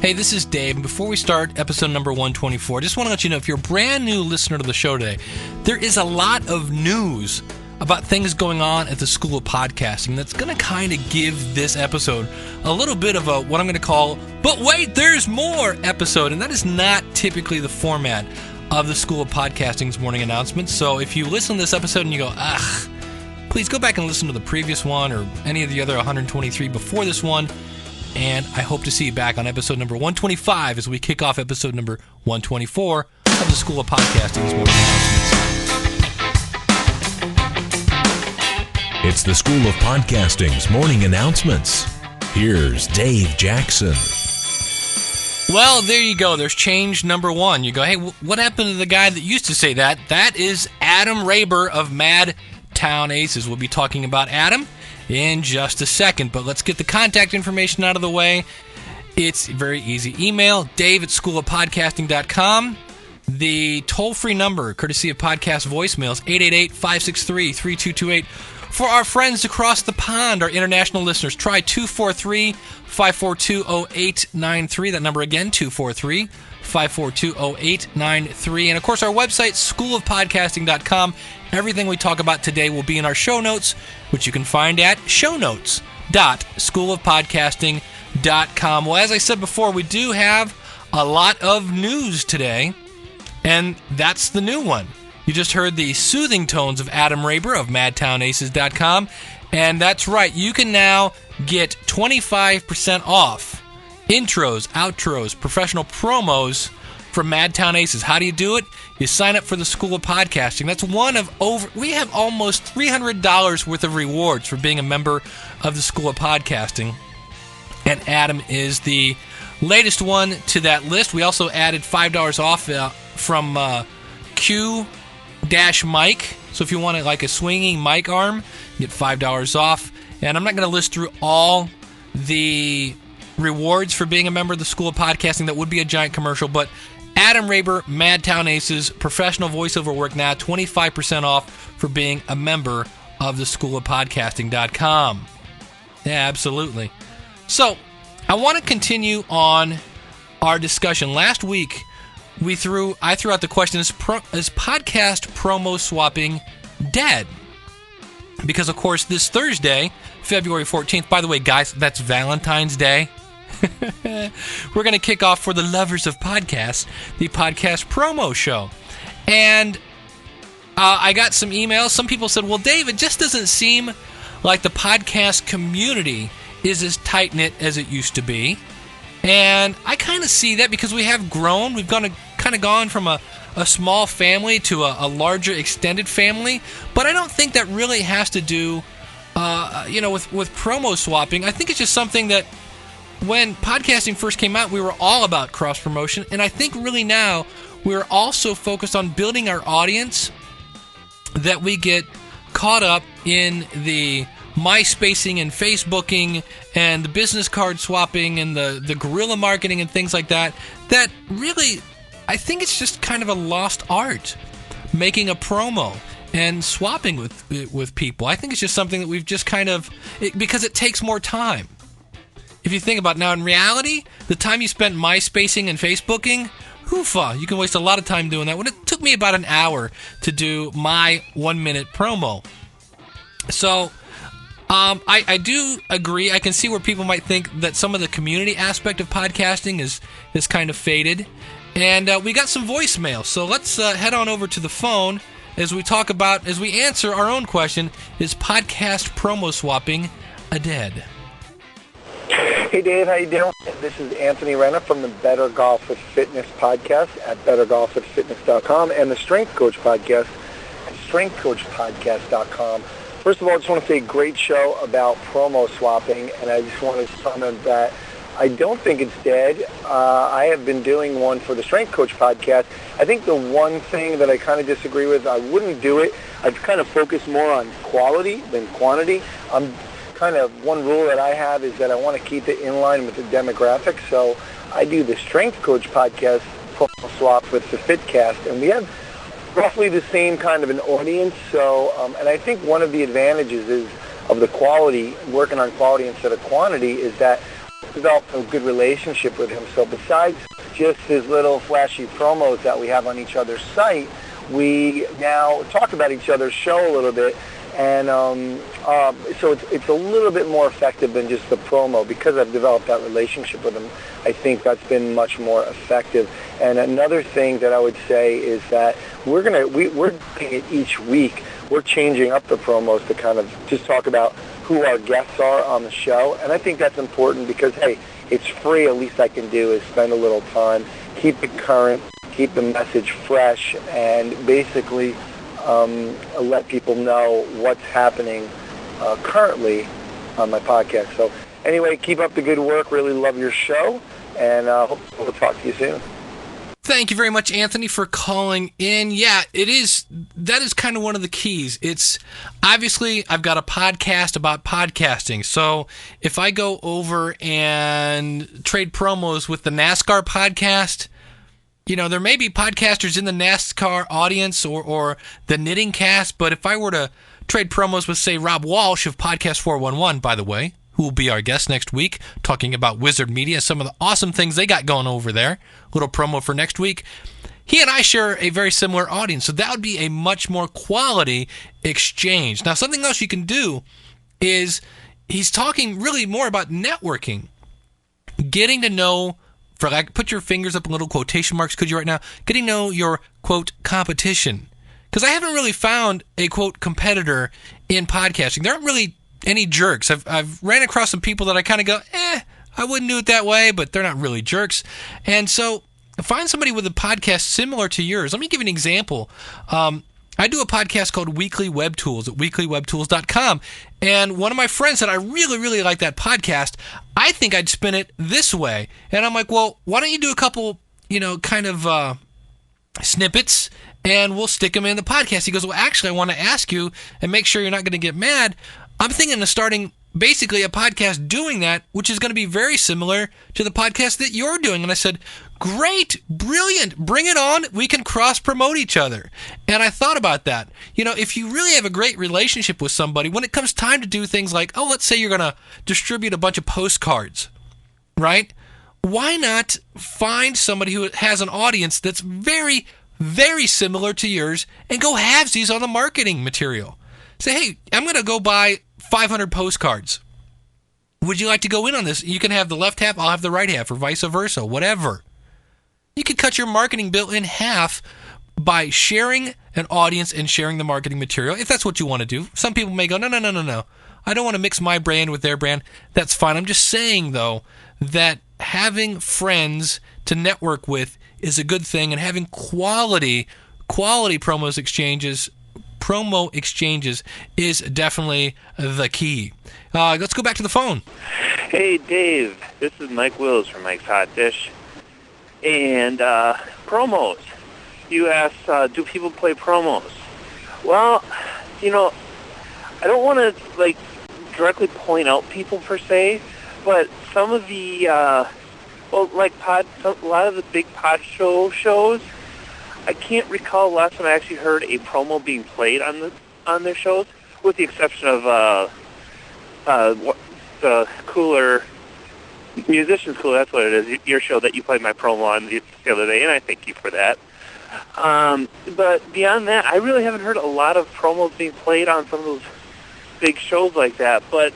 Hey, this is Dave, and before we start episode number 124, just want to let you know, if you're a brand new listener to the show today, there is a lot of news about things going on at the School of Podcasting that's going to kind of give this episode a little bit of a, what I'm going to call, but wait, there's more episode, and that is not typically the format of the School of Podcasting's morning announcements. So if you listen to this episode and you go, please go back and listen to the previous one or any of the other 123 before this one. And I hope to see you back on episode number 125 as we kick off episode number 124 of the School of Podcasting's morning announcements. It's the School of Podcasting's morning announcements. Here's Dave Jackson. Well, there you go. There's change number one. You go, hey, what happened to the guy that used to say that? That is Adam Raber of Madtown Aces. We'll be talking about Adam in just a second, but let's get the contact information out of the way. It's very easy. Email dave@schoolofpodcasting.com. The toll-free number, courtesy of podcast voicemails, 888-563-3228. For our friends across the pond, our international listeners, try 243-542-0893. That number again, 243-542-0893. And of course, our website, schoolofpodcasting.com. Everything we talk about today will be in our show notes, which you can find at shownotes.schoolofpodcasting.com. Well, as I said before, we do have a lot of news today, and that's the new one. You just heard the soothing tones of Adam Raber of MadtownAces.com, and that's right, you can now get 25% off intros, outros, professional promos from Madtown Aces. How do you do it? You sign up for the School of Podcasting. That's one of we have almost $300 worth of rewards for being a member of the School of Podcasting. And Adam is the latest one to that list. We also added $5 off from Q-Mic. So if you want like a swinging mic arm, you get $5 off. And I'm not going to list through all the rewards for being a member of the School of Podcasting. That would be a giant commercial, but Adam Raber, Madtown Aces, professional voiceover work now, 25% off for being a member of the schoolofpodcasting.com. Yeah, absolutely. So, I want to continue on our discussion. Last week, I threw out the question, is podcast promo swapping dead? Because, of course, this Thursday, February 14th, by the way, guys, that's Valentine's Day. We're going to kick off for the lovers of podcasts, the podcast promo show. And I got some emails. Some people said, well, Dave, it just doesn't seem like the podcast community is as tight-knit as it used to be. And I kind of see that because we have grown. We've kind of gone from a small family to a larger extended family. But I don't think that really has to do, with promo swapping. I think it's just something that when podcasting first came out, we were all about cross-promotion, and I think really now we're also focused on building our audience, that we get caught up in the MySpacing and Facebooking and the business card swapping and the guerrilla marketing and things like that, that really, I think it's just kind of a lost art, making a promo and swapping with people. I think it's just something that we've just because it takes more time. If you think about it now, in reality, the time you spent MySpacing and Facebooking, you can waste a lot of time doing that. When it took me about an hour to do my 1-minute promo. So, I do agree. I can see where people might think that some of the community aspect of podcasting is kind of faded. And we got some voicemail. So let's head on over to the phone as we answer our own question, is podcast promo swapping dead? Hey Dave, how you doing? This is Anthony Renner from the Better Golf with Fitness podcast at bettergolfwithfitness.com and the Strength Coach podcast at strengthcoachpodcast.com. First of all, I just want to say great show about promo swapping, and I just want to comment that I don't think it's dead. I have been doing one for the Strength Coach podcast. I think the one thing that I kind of disagree with, I wouldn't do it. I'd kind of focus more on quality than quantity. One rule that I have is that I want to keep it in line with the demographics. So I do the Strength Coach podcast promo swap with the Fitcast, and we have roughly the same kind of an audience. So, and I think one of the advantages of the quality, working on quality instead of quantity, is that developed a good relationship with him. So besides just his little flashy promos that we have on each other's site, we now talk about each other's show a little bit. And so it's a little bit more effective than just the promo. Because I've developed that relationship with him, I think that's been much more effective. And another thing that I would say is that we're doing it each week. We're changing up the promos to kind of just talk about who our guests are on the show. And I think that's important because, hey, it's free. At least I can do is spend a little time, keep it current, keep the message fresh, and basically let people know what's happening currently on my podcast. So anyway, keep up the good work. Really love your show, and hope we'll talk to you soon. Thank you very much, Anthony, for calling in. Yeah, that is kind of one of the keys. It's obviously I've got a podcast about podcasting. So if I go over and trade promos with the NASCAR podcast, there may be podcasters in the NASCAR audience or the Knitting Cast, but if I were to trade promos with, say, Rob Walsh of Podcast 411, by the way, who will be our guest next week, talking about Wizard Media, some of the awesome things they got going over there. Little promo for next week. He and I share a very similar audience, so that would be a much more quality exchange. Now, something else you can do is he's talking really more about networking, getting to know, put your fingers up in little quotation marks, could you right now, getting to know your, quote, competition. Because I haven't really found a, quote, competitor in podcasting. There aren't really any jerks. I've ran across some people that I kind of go, I wouldn't do it that way, but they're not really jerks. And so find somebody with a podcast similar to yours. Let me give you an example. I do a podcast called Weekly Web Tools at weeklywebtools.com. And one of my friends said, I really, really like that podcast. I think I'd spin it this way. And I'm like, well, why don't you do a couple, snippets, and we'll stick them in the podcast. He goes, well, actually, I want to ask you and make sure you're not going to get mad. I'm thinking of starting basically a podcast doing that, which is going to be very similar to the podcast that you're doing. And I said, great, brilliant, bring it on. We can cross-promote each other. And I thought about that. If you really have a great relationship with somebody, when it comes time to do things like, let's say you're going to distribute a bunch of postcards, right? Why not find somebody who has an audience that's very, very similar to yours and go halvesies on the marketing material? Say, hey, I'm going to go buy 500 postcards. Would you like to go in on this? You can have the left half, I'll have the right half, or vice versa, whatever. You could cut your marketing bill in half by sharing an audience and sharing the marketing material, if that's what you want to do. Some people may go, no. I don't want to mix my brand with their brand. That's fine. I'm just saying, though, that having friends to network with is a good thing, and having quality promo exchanges is definitely the key. Let's go back to the phone. Hey, Dave. This is Mike Wills from Mike's Hot Dish. And promos. You asked, do people play promos? Well, I don't want to, directly point out people per se, but some of the, a lot of the big pod shows, I can't recall the last time I actually heard a promo being played on their shows, with the exception of the Cooler Musicians Cooler. That's what it is. Your show that you played my promo on the other day, and I thank you for that. But beyond that, I really haven't heard a lot of promos being played on some of those big shows like that. But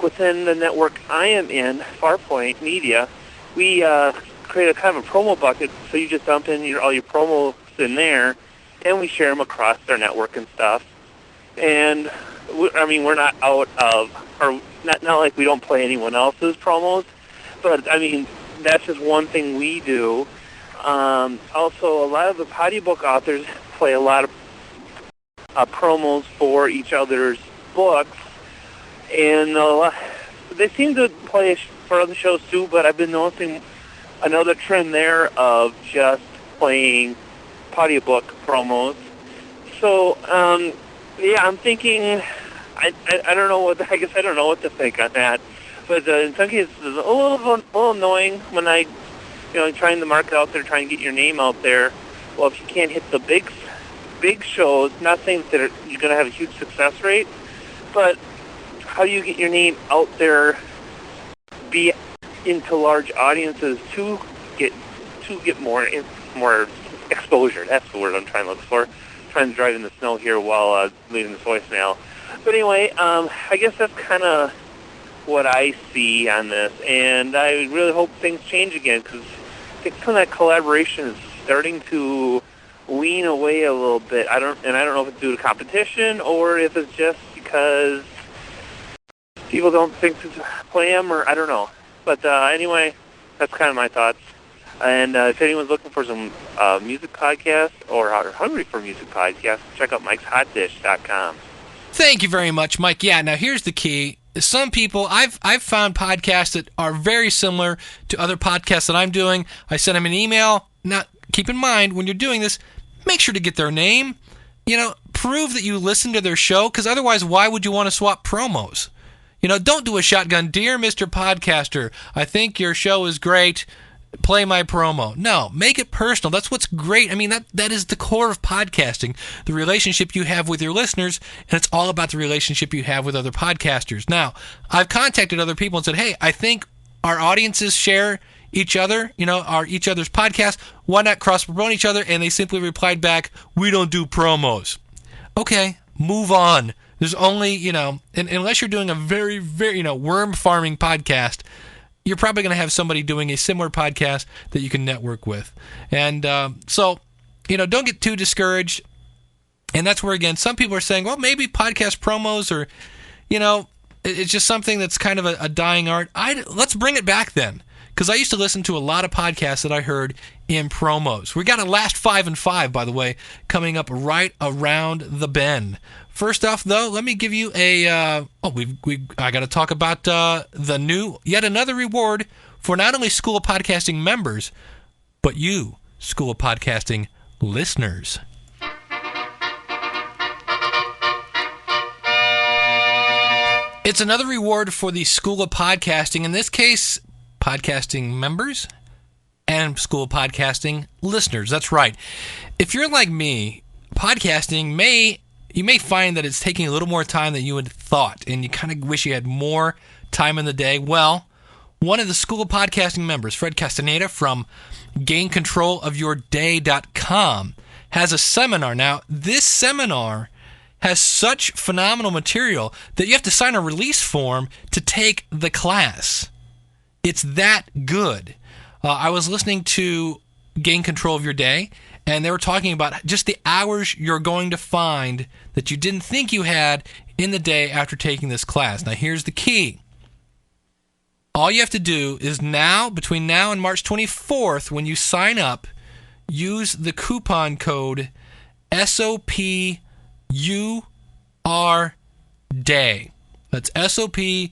within the network I am in, Farpoint Media, we create a kind of a promo bucket, so you just dump in all your promos in there, and we share them across their network and stuff. And we're not out of, or not like we don't play anyone else's promos, but that's just one thing we do. Also, a lot of the audiobook authors play a lot of promos for each other's books, and they seem to play for other shows too, but I've been noticing another trend there of just playing audiobook promos. So, I'm thinking, I don't know I guess I don't know what to think on that. But in some cases, it's a little annoying when trying to market out there, trying to get your name out there. Well, if you can't hit the big shows, not saying that you're going to have a huge success rate, but how do you get your name out there be into large audiences to get more exposure. That's the word I'm trying to look for. Trying to drive in the snow here while leaving this voicemail. But anyway, I guess that's kind of what I see on this, and I really hope things change again, because I think some of that collaboration is starting to lean away a little bit. I don't know if it's due to competition or if it's just because people don't think to play them, or I don't know. But anyway, that's kind of my thoughts. And if anyone's looking for some music podcasts or are hungry for music podcasts, check out mikeshotdish.com. Thank you very much, Mike. Yeah, now here's the key. Some people, I've found podcasts that are very similar to other podcasts that I'm doing. I send them an email. Now, keep in mind, when you're doing this, make sure to get their name. Prove that you listen to their show, because otherwise, why would you want to swap promos? Don't do a shotgun. Dear Mr. Podcaster, I think your show is great. Play my promo. No, make it personal. That's what's great. I mean, that is the core of podcasting, the relationship you have with your listeners, and it's all about the relationship you have with other podcasters. Now, I've contacted other people and said, hey, I think our audiences share each other, each other's podcasts. Why not cross-promote each other? And they simply replied back, we don't do promos. Okay, move on. There's only, unless you're doing a very, very, worm farming podcast, you're probably going to have somebody doing a similar podcast that you can network with. And so, don't get too discouraged. And that's where, again, some people are saying, well, maybe podcast promos or, it's just something that's kind of a dying art. Let's bring it back then, because I used to listen to a lot of podcasts that I heard in promos. We got a last 5 and 5, by the way, coming up right around the bend. First off, though, let me give you I got to talk about yet another reward for not only School of Podcasting members, but you, School of Podcasting listeners. It's another reward for the School of Podcasting, in this case, podcasting members and School of Podcasting listeners. That's right. If you're like me, podcasting you may find that it's taking a little more time than you had thought, and you kind of wish you had more time in the day. Well, one of the School of Podcasting members, Fred Castaneda from GainControlOfYourDay.com, has a seminar. Now, this seminar has such phenomenal material that you have to sign a release form to take the class. It's that good. I was listening to Gain Control of Your Day, and they were talking about just the hours you're going to find that you didn't think you had in the day after taking this class. Now, here's the key. All you have to do is between now and March 24th, when you sign up, use the coupon code SOPURDAY. That's SOPURDAY.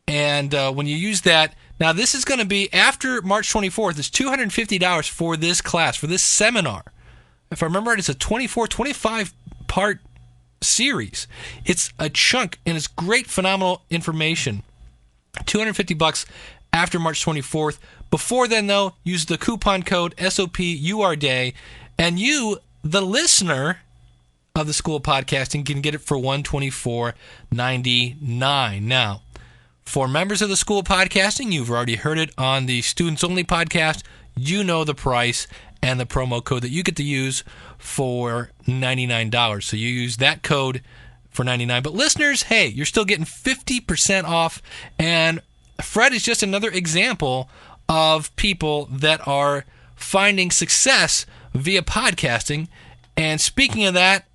And when you use that, now this is going to be after March 24th. It's $250 for this class, for this seminar. If I remember right, it's a 25 part series. It's a chunk, and it's great, phenomenal information. $250 after March 24th. Before then, though, use the coupon code SOPURDAY, and you, the listener of the School of Podcasting, can get it for $124.99. Now, for members of the School of Podcasting, you've already heard it on the Students Only podcast. You know the price and the promo code that you get to use for $99. So you use that code for $99. But listeners, hey, you're still getting 50% off. And Fred is just another example of people that are finding success via podcasting. And speaking of that,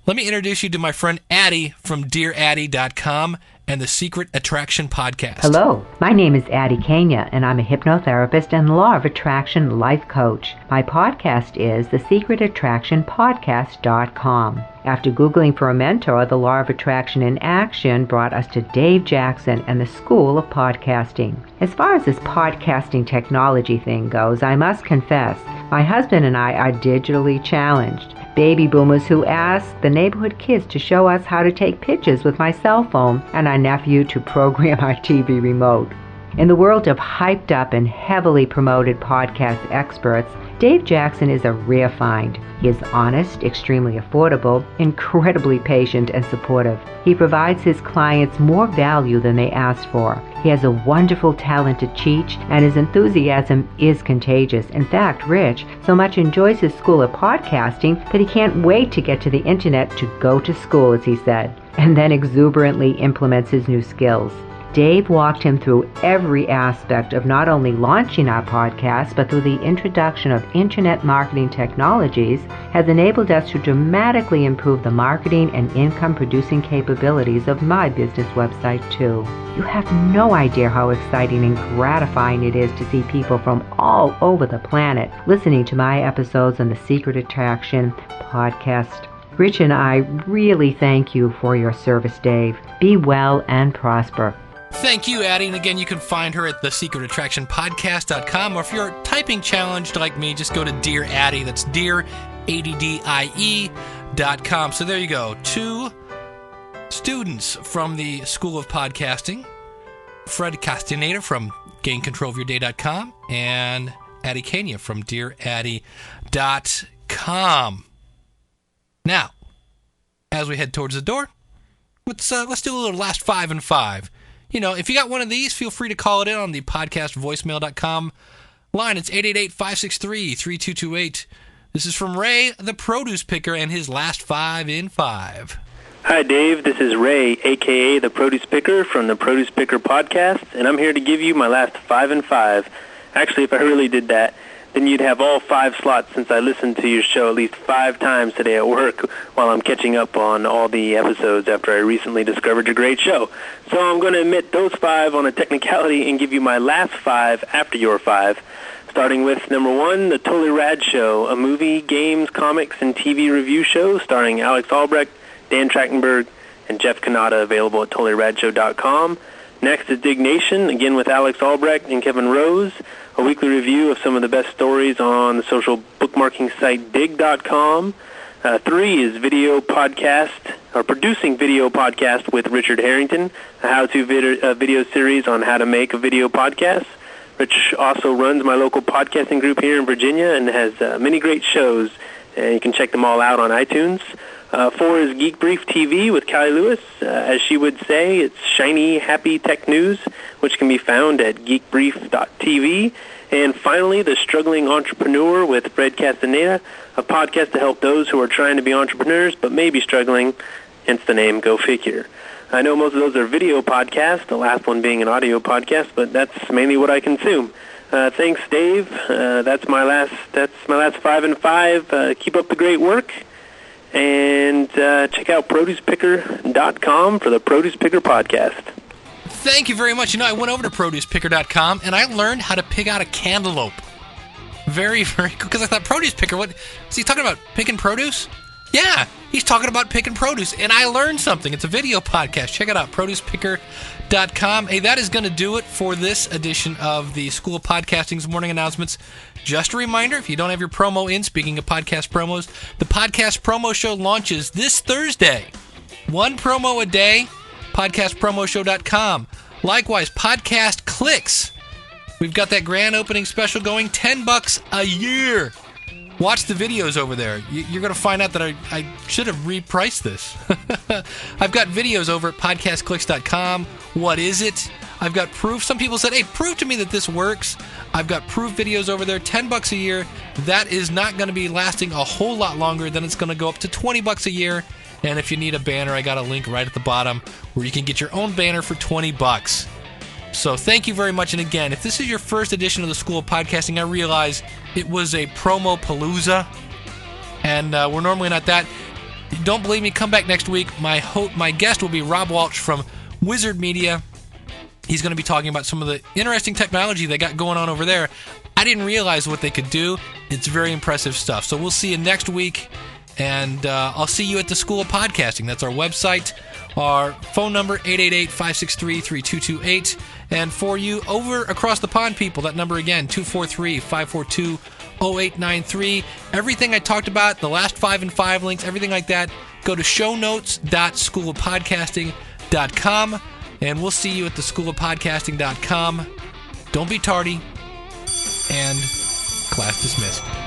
let me introduce you to my friend Addie from DearAddie.com and the Secret Attraction Podcast. Hello, my name is Addie Kenya, and I'm a hypnotherapist and Law of Attraction life coach. My podcast is the Secret Attraction Podcast.com. After Googling for a mentor, the Law of Attraction in Action brought us to Dave Jackson and the School of Podcasting. As far as this podcasting technology thing goes, I must confess, my husband and I are digitally challenged. Baby boomers who ask the neighborhood kids to show us how to take pictures with my cell phone and our nephew to program our TV remote. In the world of hyped up and heavily promoted podcast experts, Dave Jackson is a rare find. He is honest, extremely affordable, incredibly patient and supportive. He provides his clients more value than they ask for. He has a wonderful talent to teach, and his enthusiasm is contagious. In fact, Rich so much enjoys his school of podcasting that he can't wait to get to the internet to go to school, as he said, and then exuberantly implements his new skills. Dave walked him through every aspect of not only launching our podcast, but through the introduction of internet marketing technologies has enabled us to dramatically improve the marketing and income-producing capabilities of my business website, too. You have no idea how exciting and gratifying it is to see people from all over the planet listening to my episodes on the Secret Attraction podcast. Rich and I really thank you for your service, Dave. Be well and prosper. Thank you, Addie. And again, you can find her at thesecretattractionpodcast.com, or if you're typing challenged like me, just go to Dear Addie. That's Dear, ADDIE.com. So there you go. 2 students from the School of Podcasting, Fred Castaneda from GainControlOfYourDay.com, and Addie Kenya from DearAddie.com. Now, as we head towards the door, let's do a little last 5 and 5. You know, if you got one of these, feel free to call it in on the podcastvoicemail.com line. It's 888-563-3228. This is from Ray, the produce picker, and his last 5 in 5. Hi, Dave. This is Ray, a.k.a. the Produce Picker from the Produce Picker Podcast, and I'm here to give you my last 5 in 5. Actually, if I really did that, then you'd have all 5 slots, since I listened to your show at least 5 times today at work while I'm catching up on all the episodes after I recently discovered your great show. So I'm going to omit those 5 on a technicality and give you my last 5 after your 5. Starting with number 1, The Totally Rad Show, a movie, games, comics, and TV review show starring Alex Albrecht, Dan Trachtenberg, and Jeff Kanata, available at TotallyRadShow.com. Next is Dig Nation, again with Alex Albrecht and Kevin Rose, a weekly review of some of the best stories on the social bookmarking site Dig.com. 3 is Video Podcast, or Producing Video Podcast with Richard Harrington, a how-to video series on how to make a video podcast. Rich also runs my local podcasting group here in Virginia and has many great shows, and you can check them all out on iTunes. 4 is Geek Brief TV with Callie Lewis. As she would say, it's shiny, happy tech news, which can be found at geekbrief.tv. And finally, The Struggling Entrepreneur with Fred Castaneda, a podcast to help those who are trying to be entrepreneurs but may be struggling, hence the name Go Figure. I know most of those are video podcasts, the last one being an audio podcast, but that's mainly what I consume. Thanks, Dave. That's my last 5 in 5. Keep up the great work. And check out ProducePicker.com for the Produce Picker Podcast. Thank you very much. You know, I went over to ProducePicker.com, and I learned how to pick out a cantaloupe. Very, very cool, because I thought, Produce Picker, what? Is he talking about picking produce? Yeah, he's talking about picking produce, and I learned something. It's a video podcast. Check it out, ProducePicker.com. Hey, that is going to do it for this edition of the School of Podcasting's Morning Announcements. Just a reminder, if you don't have your promo in, speaking of podcast promos, the podcast promo show launches this Thursday. 1 promo a day, podcastpromoshow.com. Likewise, Podcast Clicks. We've got that grand opening special going, $10 a year. Watch the videos over there. You're going to find out that I should have repriced this. I've got videos over at podcastclicks.com. What is it? I've got proof. Some people said, hey, prove to me that this works. I've got proof videos over there, $10 a year. That is not going to be lasting a whole lot longer. Then it's going to go up to $20 a year. And if you need a banner, I got a link right at the bottom where you can get your own banner for $20. So thank you very much. And again, if this is your first edition of the School of Podcasting, I realize it was a promo palooza, and we're normally not that. Don't believe me? Come back next week. My guest will be Rob Walsh from Wizard Media. He's going to be talking about some of the interesting technology they got going on over there. I didn't realize what they could do. It's very impressive stuff. So we'll see you next week, and I'll see you at the School of Podcasting. That's our website. Our phone number, 888-563-3228. And for you over across the pond people, that number again, 243-542-0893. Everything I talked about, the last 5 in 5 links, everything like that, go to shownotes.schoolofpodcasting.com. And we'll see you at the schoolofpodcasting.com Don't be tardy. And class dismissed.